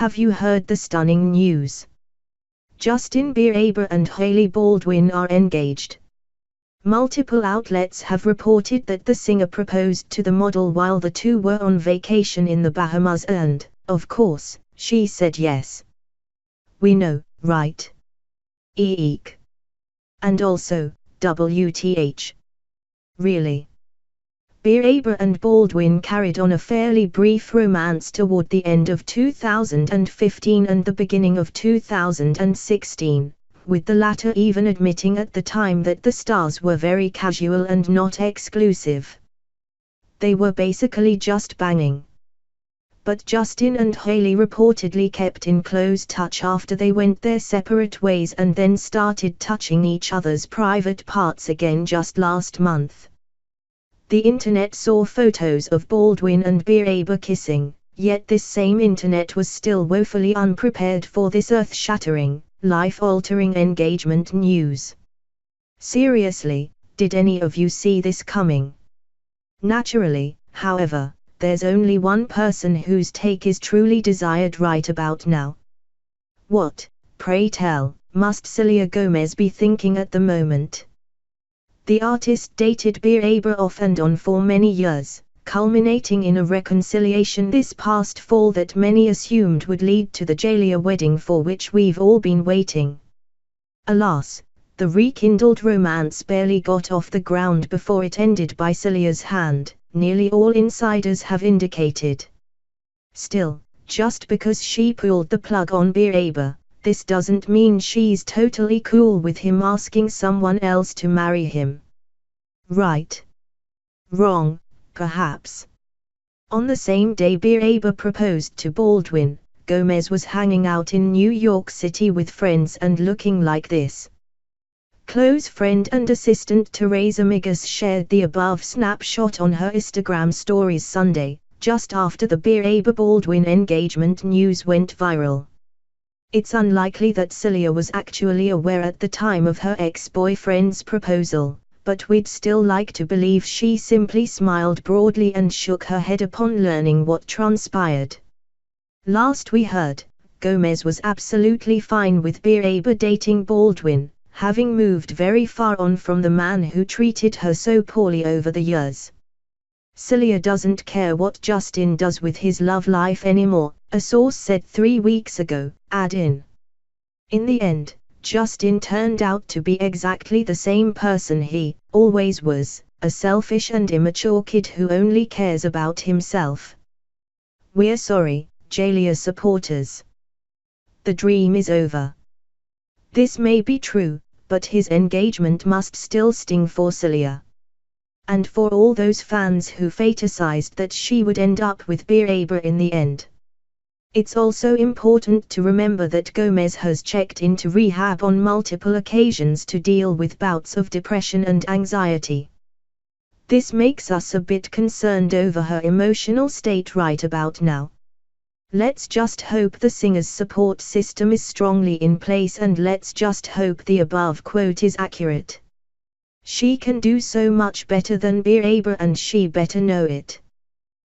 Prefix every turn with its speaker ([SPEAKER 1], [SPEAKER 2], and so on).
[SPEAKER 1] Have you heard the stunning news? Justin Bieber and Hailey Baldwin are engaged. Multiple outlets have reported that the singer proposed to the model while the two were on vacation in the Bahamas and, of course, she said yes. We know, right? Eek. And also, WTH. Really? Bieber and Baldwin carried on a fairly brief romance toward the end of 2015 and the beginning of 2016, with the latter even admitting at the time that the stars were very casual and not exclusive. They were basically just banging. But Justin and Hailey reportedly kept in close touch after they went their separate ways and then started touching each other's private parts again just last month. The internet saw photos of Baldwin and Bieber kissing, yet this same internet was still woefully unprepared for this earth-shattering, life-altering engagement news. Seriously, did any of you see this coming? Naturally, however, there's only one person whose take is truly desired right about now. What, pray tell, must Selena Gomez be thinking at the moment? The artist dated Bieber off and on for many years, culminating in a reconciliation this past fall that many assumed would lead to the Jalea wedding for which we've all been waiting. Alas, the rekindled romance barely got off the ground before it ended by Selena's hand, nearly all insiders have indicated. Still, just because she pulled the plug on Bieber, this doesn't mean she's totally cool with him asking someone else to marry him. Right? Wrong, perhaps. On the same day Bieber proposed to Baldwin, Gomez was hanging out in New York City with friends and looking like this. Close friend and assistant Teresa Migas shared the above snapshot on her Instagram stories Sunday, just after the Bieber-Baldwin engagement news went viral. It's unlikely that Selena was actually aware at the time of her ex-boyfriend's proposal, but we'd still like to believe she simply smiled broadly and shook her head upon learning what transpired. Last we heard, Gomez was absolutely fine with Bieber dating Baldwin, having moved very far on from the man who treated her so poorly over the years. Selena doesn't care what Justin does with his love life anymore, a source said 3 weeks ago, In the end, Justin turned out to be exactly the same person he always was, a selfish and immature kid who only cares about himself. We're sorry, Jalea supporters. The dream is over. This may be true, but his engagement must still sting for Selena. And for all those fans who fantasized that she would end up with Bieber in the end. It's also important to remember that Gomez has checked into rehab on multiple occasions to deal with bouts of depression and anxiety. This makes us a bit concerned over her emotional state right about now. Let's just hope the singer's support system is strongly in place, and let's just hope the above quote is accurate. She can do so much better than Bieber and she better know it.